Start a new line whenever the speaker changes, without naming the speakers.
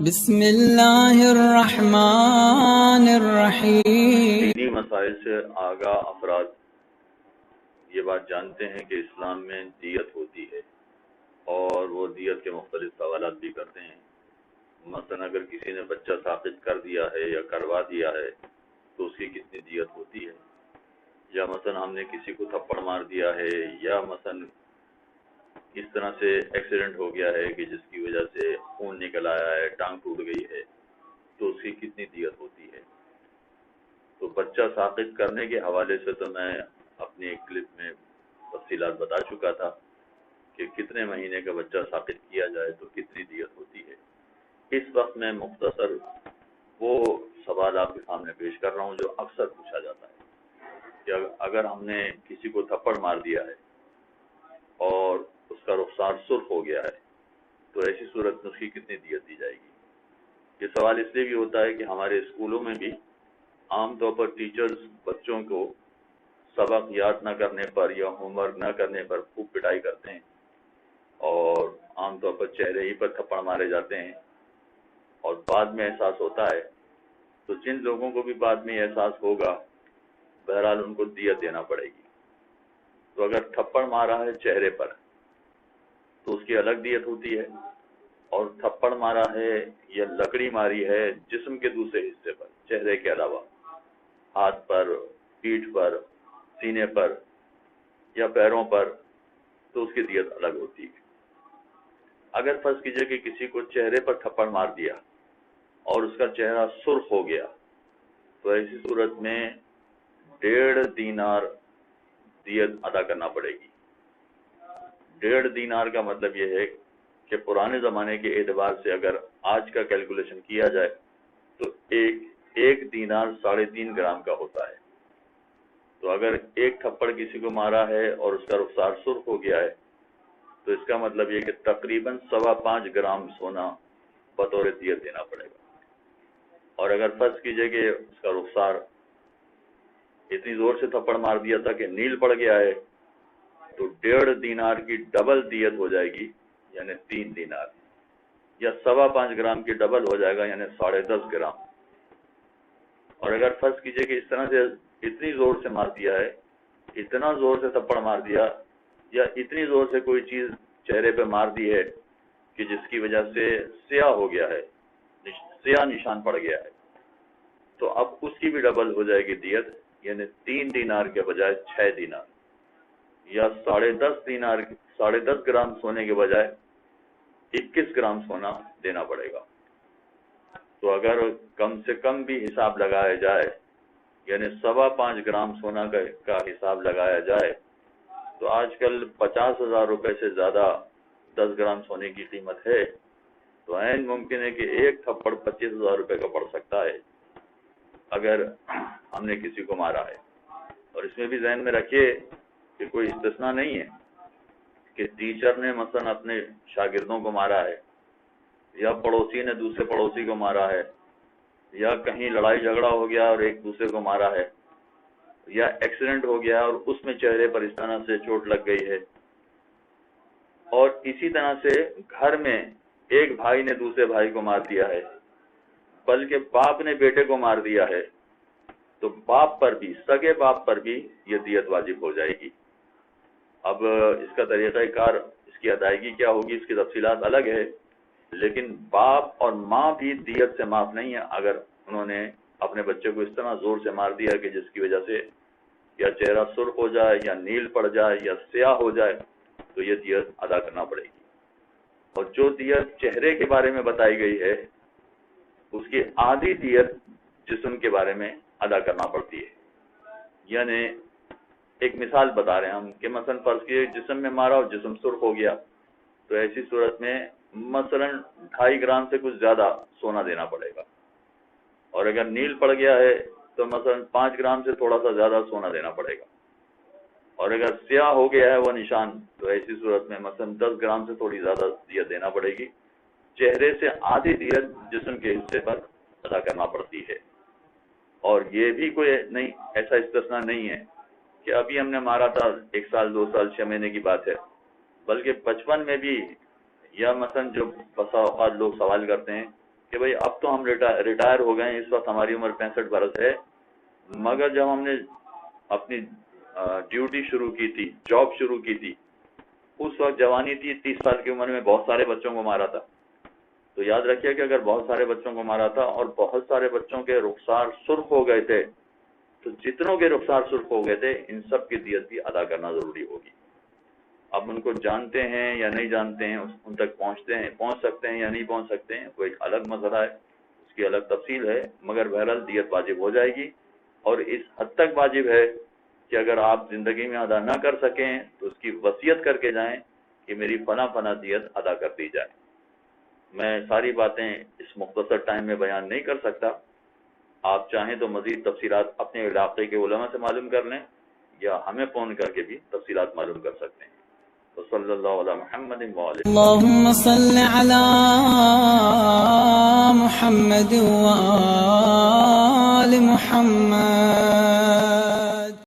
بسم اللہ الرحمن الرحیم۔
دینی مسائل سے آگاہ افراد یہ بات جانتے ہیں کہ اسلام میں دیت ہوتی ہے اور وہ دیت کے مختلف سوالات بھی کرتے ہیں۔ مثلا اگر کسی نے بچہ ساقط کر دیا ہے یا کروا دیا ہے تو اس کی کتنی دیت ہوتی ہے، یا مثلا ہم نے کسی کو تھپڑ مار دیا ہے، یا مثلا اس طرح سے ایکسیڈنٹ ہو گیا ہے کہ جس کی وجہ سے خون نکل آیا ہے، ٹانگ ٹوٹ گئی ہے، تو اس کی کتنی دیت ہوتی ہے۔ تو بچہ ساقط کرنے کے حوالے سے تو میں اپنی ایک کلپ میں تفصیلات بتا چکا تھا کہ کتنے مہینے کا بچہ ساقط کیا جائے تو کتنی دیت ہوتی ہے۔ اس وقت میں مختصر وہ سوال آپ کے سامنے پیش کر رہا ہوں جو اکثر پوچھا جاتا ہے کہ اگر ہم نے کسی کو تھپڑ مار دیا ہے اور اس کا رخسار سرخ ہو گیا ہے تو ایسی صورت میں اس کی کتنی دیت دی جائے گی۔ یہ سوال اس لیے بھی ہوتا ہے کہ ہمارے اسکولوں میں بھی عام طور پر ٹیچرز بچوں کو سبق یاد نہ کرنے پر یا ہوم ورک نہ کرنے پر خوب پٹائی کرتے ہیں، اور عام طور پر چہرے ہی پر تھپڑ مارے جاتے ہیں، اور بعد میں احساس ہوتا ہے تو جن لوگوں کو بھی بعد میں احساس ہوگا بہرحال ان کو دیت دینا پڑے گی۔ تو اگر تھپڑ مارا ہے چہرے پر تو اس کی الگ دیت ہوتی ہے، اور تھپڑ مارا ہے یا لکڑی ماری ہے جسم کے دوسرے حصے پر چہرے کے علاوہ، ہاتھ پر، پیٹھ پر، سینے پر یا پیروں پر، تو اس کی دیت الگ ہوتی ہے۔ اگر فرض کیجئے کہ کسی کو چہرے پر تھپڑ مار دیا اور اس کا چہرہ سرخ ہو گیا تو ایسی صورت میں 1.5 دینار دیت ادا کرنا پڑے گی۔ 1.5 دینار کا مطلب یہ ہے کہ پرانے زمانے کے اعتبار سے اگر آج کا کیلکولیشن کیا جائے تو ایک دینار 3.5 گرام کا ہوتا ہے۔ تو اگر ایک تھپڑ کسی کو مارا ہے اور اس کا رخسار سرخ ہو گیا ہے تو اس کا مطلب یہ کہ تقریباً 5.25 گرام سونا بطور دیت دینا پڑے گا۔ اور اگر فرض کیجئے کہ اس کا رخسار اتنی زور سے تھپڑ مار دیا تھا کہ نیل پڑ گیا ہے تو 1.5 دینار کی ڈبل دیت ہو جائے گی، یعنی 3 دینار، یا 5.25 گرام کی ڈبل ہو جائے گا، یعنی 10.5 گرام۔ اور اگر فرض کیجئے کہ اس طرح سے اتنی زور سے مار دیا ہے، اتنا زور سے تھپڑ مار دیا یا اتنی زور سے کوئی چیز چہرے پہ مار دی ہے کہ جس کی وجہ سے سیاہ ہو گیا ہے، سیاہ نشان پڑ گیا ہے، تو اب اس کی بھی ڈبل ہو جائے گی دیت، یعنی 3 دینار کے بجائے 6 دینار، یا 10.5 گرام سونے کے بجائے 21 گرام سونا دینا پڑے گا۔ تو اگر کم سے کم بھی حساب لگایا جائے، یعنی 5.25 گرام سونا کا حساب لگایا جائے تو آج کل 50,000 روپے سے زیادہ 10 گرام سونے کی قیمت ہے، تو عین ممکن ہے کہ ایک تھپڑ 25,000 روپے کا پڑ سکتا ہے اگر ہم نے کسی کو مارا ہے۔ اور اس میں بھی ذہن میں رکھیے کہ کوئی استثناء نہیں ہے کہ ٹیچر نے مثلا اپنے شاگردوں کو مارا ہے، یا پڑوسی نے دوسرے پڑوسی کو مارا ہے، یا کہیں لڑائی جھگڑا ہو گیا اور ایک دوسرے کو مارا ہے، یا ایکسیڈنٹ ہو گیا اور اس میں چہرے پر اس طرح سے چوٹ لگ گئی ہے، اور اسی طرح سے گھر میں ایک بھائی نے دوسرے بھائی کو مار دیا ہے، بلکہ باپ نے بیٹے کو مار دیا ہے، تو باپ پر بھی، سگے باپ پر بھی یہ دیت واجب ہو جائے گی۔ اب اس کا طریقہ کار، اس کی ادائیگی کیا ہوگی، اس کی تفصیلات الگ ہے، لیکن باپ اور ماں بھی دیت سے معاف نہیں ہے اگر انہوں نے اپنے بچے کو اس طرح زور سے مار دیا کہ جس کی وجہ سے یا چہرہ سرخ ہو جائے، یا نیل پڑ جائے، یا سیاہ ہو جائے، تو یہ دیت ادا کرنا پڑے گی۔ اور جو دیت چہرے کے بارے میں بتائی گئی ہے اس کی آدھی دیت جسم کے بارے میں ادا کرنا پڑتی ہے۔ یعنی ایک مثال بتا رہے ہیں ہم کہ مثلا فرض کیے جسم میں مارا اور جسم سرخ ہو گیا، تو ایسی صورت میں مثلا 2.5 گرام سے کچھ زیادہ سونا دینا پڑے گا، اور اگر نیل پڑ گیا ہے تو مثلا 5 گرام سے تھوڑا سا زیادہ سونا دینا پڑے گا، اور اگر سیاہ ہو گیا ہے وہ نشان تو ایسی صورت میں مثلا 10 گرام سے تھوڑی زیادہ دیت دینا پڑے گی۔ چہرے سے آدھی دیت جسم کے حصے پر ادا کرنا پڑتی ہے۔ اور یہ بھی کوئی نہیں، ایسا استثناء نہیں ہے کہ ابھی ہم نے مارا تھا 1 سال 2 سال 6 مہینے کی بات ہے، بلکہ بچپن میں بھی، یا مثلا جو بسا اوقات لوگ سوال کرتے ہیں کہ بھئی اب تو ہم ریٹائر ہو گئے ہیں، اس وقت ہماری عمر 65 برس ہے، مگر جب ہم نے اپنی ڈیوٹی شروع کی تھی، جاب شروع کی تھی، اس وقت جوانی تھی، 30 سال کی عمر میں بہت سارے بچوں کو مارا تھا. تو یاد رکھیے کہ اگر بہت سارے بچوں کو مارا تھا اور بہت سارے بچوں کے رخسار سرخ ہو گئے تھے، تو جتنوں کے رخسار سرخ ہو گئے تھے ان سب کی دیت بھی ادا کرنا ضروری ہوگی. اب ان کو جانتے ہیں یا نہیں جانتے ہیں، ان تک پہنچ سکتے ہیں یا نہیں پہنچ سکتے ہیں، وہ ایک الگ مسئلہ ہے، اس کی الگ تفصیل ہے، مگر بہرحال دیت واجب ہو جائے گی. اور اس حد تک واجب ہے کہ اگر آپ زندگی میں ادا نہ کر سکیں تو اس کی وصیت کر کے جائیں کہ میری فلاں دیت ادا کر دی جائے. میں ساری باتیں اس مختصر ٹائم میں بیان نہیں کر سکتا، آپ چاہیں تو مزید تفصیلات اپنے علاقے کے علماء سے معلوم کر لیں یا ہمیں فون کر کے بھی تفصیلات معلوم کر سکتے ہیں. صلی اللہ علی محمد وعلیہ
اللهم صل على محمد وآل محمد.